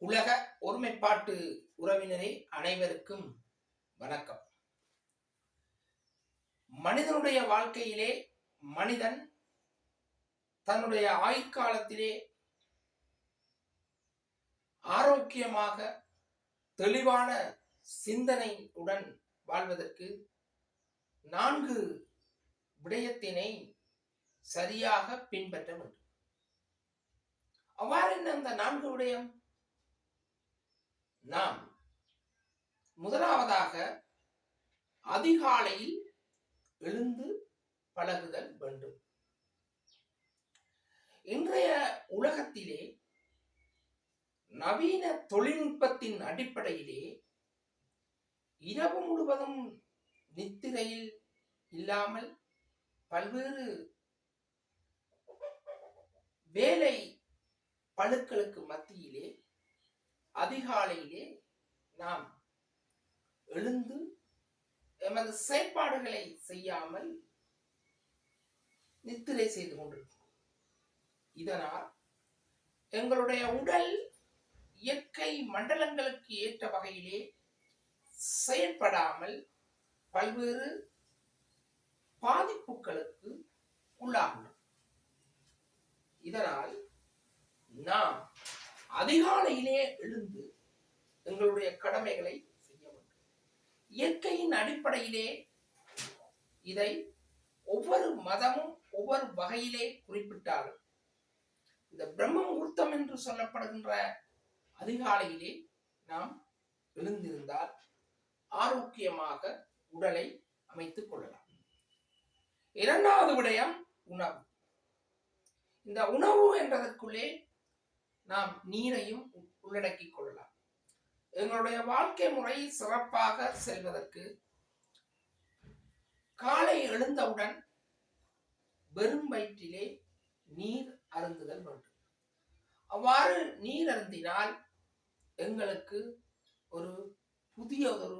உலக ஒருமைப்பாட்டு உறவினரை அனைவருக்கும் வணக்கம். மனிதனுடைய வாழ்க்கையிலே மனிதன் தன்னுடைய ஆயுட்காலத்திலே ஆரோக்கியமாக தெளிவான சிந்தனையுடன் வாழ்வதற்கு 4 விடயத்தினை சரியாக பின்பற்ற வேண்டும். அவ்வாறு என்ன அந்த 4 விடயம்? நாம் முதலாவதாக அதிகாலையில் எழுந்து பழகுதல் வேண்டும். இன்றைய உலகத்திலே நவீன தொழில்நுட்பத்தின் அடிப்படையிலே இரவு முழுவதும் நித்திரையில் இல்லாமல் பல்வேறு வேலை பளுக்களுக்கு மத்தியிலே அதிகாலையிலே நாம் எழுந்து எமது செயற்பாடுகளை செய்யாமல் நித்திரை செய்து கொண்டிருக்கிறோம். இதனால் எங்களுடைய உடல் இயற்கை மண்டலங்களுக்கு ஏற்ற வகையிலே செயற்படாமல் பல்வேறு பாதிப்புகளுக்கு உள்ளாகும். இதனால் நாம் அதிகாலையிலே எழுந்து எங்களுடைய கடமைகளை செய்ய வேண்டும். இயற்கையின் அடிப்படையிலே இதை ஒவ்வொரு மதமும் ஒவ்வொரு வகையிலே குறிப்பிட்டாலும் இந்த பிரம்ம முகூர்த்தம் என்று சொல்லப்படுகின்ற அதிகாலையிலே நாம் எழுந்திருந்தால் ஆரோக்கியமாக உடலை அமைத்துக் கொள்ளலாம். இரண்டாவது விடயம் உணவு. இந்த உணவு என்றதற்குள்ளே நாம் நீரையும் உள்ளடக்கிக் கொள்ளலாம். எங்களுடைய வாழ்க்கை முறை சிறப்பாக செல்வதற்கு காலை எழுந்தவுடன் வெறும் வயிற்றிலே நீர் அருந்துதல் வேண்டும். அவ்வாறு நீர் அருந்தினால் எங்களுக்கு ஒரு புதிய ஒரு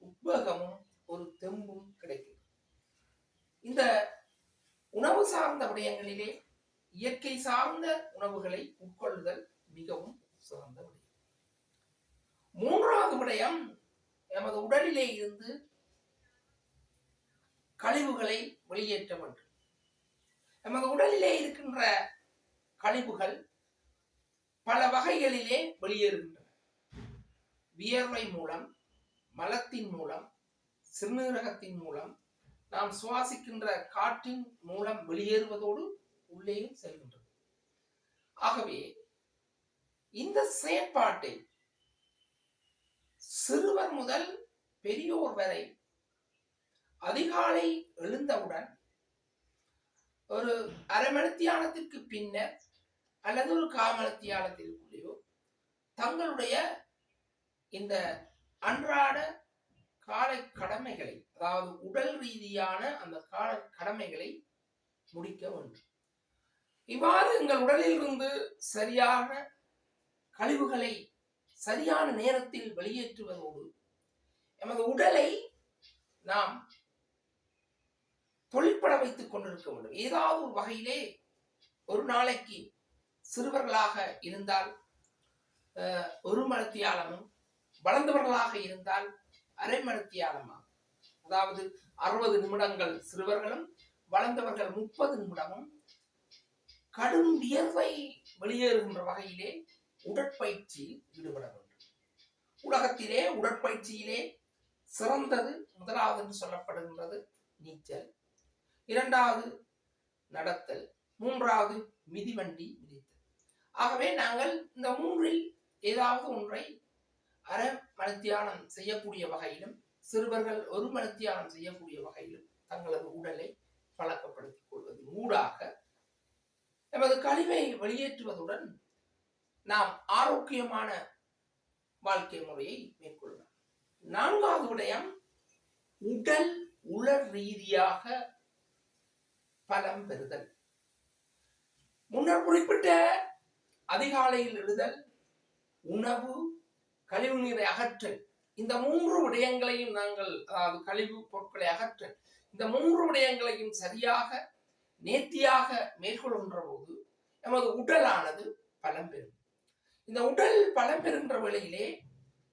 உத்வேகமும் ஒரு தெம்பும் கிடைக்கும். இந்த உணவு சார்ந்த விடயங்களிலே இயற்கை சார்ந்த உணவுகளை உட்கொள்ளுதல் மிகவும் சிறந்த விடயம். மூன்றாவது விடயம், எமது உடலிலே இருந்து கழிவுகளை வெளியேற்ற வேண்டும். எமது உடலிலே இருக்கின்ற கழிவுகள் பல வகைகளிலே வெளியேறுகின்றன. வியர்வை மூலம், மலத்தின் மூலம், சிறுநீரகத்தின் மூலம், நாம் சுவாசிக்கின்ற காற்றின் மூலம் வெளியேறுவதோடு உள்ளேயும் செல்கின்றது. ஆகவே இந்த செயற்பாட்டை சிறுவர் முதல் பெரியோர் வரை அதிகாலை எழுந்தவுடன் ஒரு அரை மணித்தியாலத்திற்கு பின்னர் அல்லது ஒரு காமணித்தியாலத்திற்குள்ளேயோ தங்களுடைய இந்த அன்றாட காலை கடமைகளை, அதாவது உடல் ரீதியான அந்த கால கடமைகளை முடிக்க வேண்டும். இவ்வாறு எங்கள் உடலில் இருந்து சரியான கழிவுகளை சரியான நேரத்தில் வெளியேற்றுவதோடு எமது உடலை நாம் தொழிற்பட வைத்துக் கொண்டிருக்க வேண்டும். ஏதாவது ஒரு வகையிலே ஒரு நாளைக்கு சிறுவர்களாக இருந்தால் 1 மணித்தியாலமும், வளர்ந்தவர்களாக இருந்தால் அரை மணித்தியாலமாக, அதாவது 60 நிமிடங்கள் சிறுவர்களும் வளர்ந்தவர்கள் 30 நிமிடமும் கடும் வியர்வை வெளியேறுகின்ற வகையிலே உடற்பயிற்சியில் ஈடுபட வேண்டும். உலகத்திலே உடற்பயிற்சியிலே சிறந்தது முதலாவது என்று சொல்லப்படுகின்றது நீச்சல், 2வது நடத்தல், 3வது மிதிவண்டி மிதித்தல். ஆகவே நாங்கள் இந்த 3ல் ஏதாவது ஒன்றை அரை மணித்தியாலம் செய்யக்கூடிய வகையிலும் சிறுவர்கள் 1 மணித்தியாலம் செய்யக்கூடிய வகையிலும் தங்களது உடலை பழக்கப்படுத்திக் கொள்வது ஊடாக நமது கழிவை வெளியேற்றுவதுடன் நாம் ஆரோக்கியமான வாழ்க்கை முறையை மேற்கொள்ளலாம். 4வது விடயம், உடல் உள ரீதியாக பலம் பெறுதல். முன்னர் குறிப்பிட்ட அதிகாலையில் எழுதல், உணவு, கழிவு நீரை அகற்றல், இந்த 3 விடயங்களையும் நாங்கள், அதாவது கழிவு பொருட்களை அகற்றல், இந்த 3 விடயங்களையும் சரியாக நேர்த்தியாக மேற்கொள்கின்ற போது நமது உடலானது பலம் பெறும். இந்த உடல் பலம் பெறுகின்ற வேளையிலே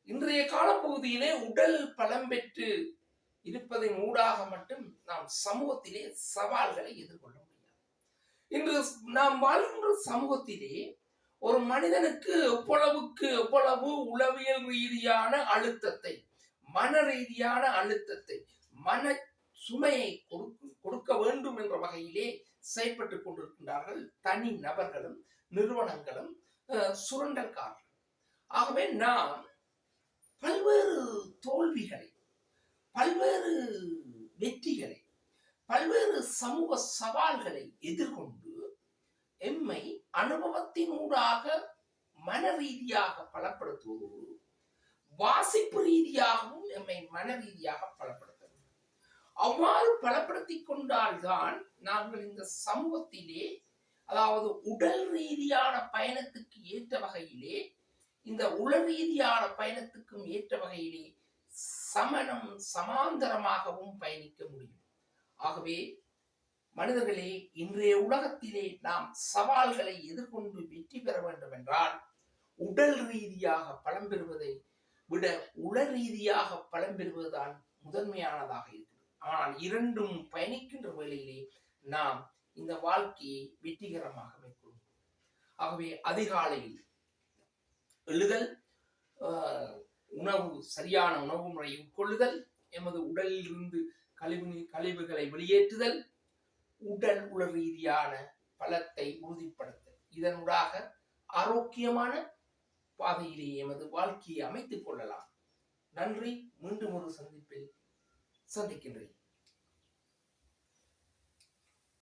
இன்றைய காலப்பகுதியிலே உடல் பலம் பெற்று இருப்பதன் ஊடாக மட்டும் நாம் சமூகத்திலே சவால்களை எதிர்கொள்ள முடியாது. இன்று நாம் வாழ்கின்ற சமூகத்திலே ஒரு மனிதனுக்கு எவ்வளவு உளவியல் ரீதியான அழுத்தத்தை, மன ரீதியான அழுத்தத்தை, மன சுமையை கொடுக்க வேண்டும் என்ற வகையிலே செயல்பட்டுக் கொண்டிருக்கின்றார்கள் தனி நபர்களும் நிறுவனங்களும் சுரண்டல்காரர்கள். ஆகவே நாம் பல்வேறு தோல்விகளை, பல்வேறு வெற்றிகளை, பல்வேறு சமூக சவால்களை எதிர்கொண்டு எம்மை அனுபவத்தினூடாக மன ரீதியாக பலப்படுத்துவதோடு வாசிப்பு ரீதியாகவும் எம்மை மன ரீதியாக பலப்படுத்த வேண்டும். அவ்வாறு பலப்படுத்திக் கொண்டால்தான் நாங்கள் இந்த சமூகத்திலே, அதாவது உடல் ரீதியான பயணத்துக்கு ஏற்ற வகையிலே, இந்த உள ரீதியான பயணத்துக்கும் ஏற்ற வகையிலே சமணம் சமாந்தரமாகவும் பயணிக்க முடியும். ஆகவே மனிதர்களே, இன்றைய உலகத்திலே நாம் சவால்களை எதிர்கொண்டு வெற்றி பெற வேண்டும் என்றால் உடல் ரீதியாக பலம் பெறுவதை விட உள ரீதியாக பலம் பெறுவதுதான் முதன்மையானதாக இருக்கிறது. ஆனால் இரண்டும் பயணிக்கின்ற வேளையிலே நாம் இந்த வாழ்க்கையை வெற்றிகரமாக மேற்கொள்ளும். ஆகவே அதிகாலையில் எழுதல், சரியான உணவு முறையை உட்கொள்ளுதல், எமது உடலில் இருந்து கழிவுகளை வெளியேற்றுதல், உடல் உள ரீதியான பலத்தை உறுதிப்படுத்தல், இதனூடாக ஆரோக்கியமான பாதையிலே எமது வாழ்க்கையை அமைத்துக் கொள்ளலாம். நன்றி. மீண்டும் ஒரு சந்திப்பில் சந்திக்கின்றேன்.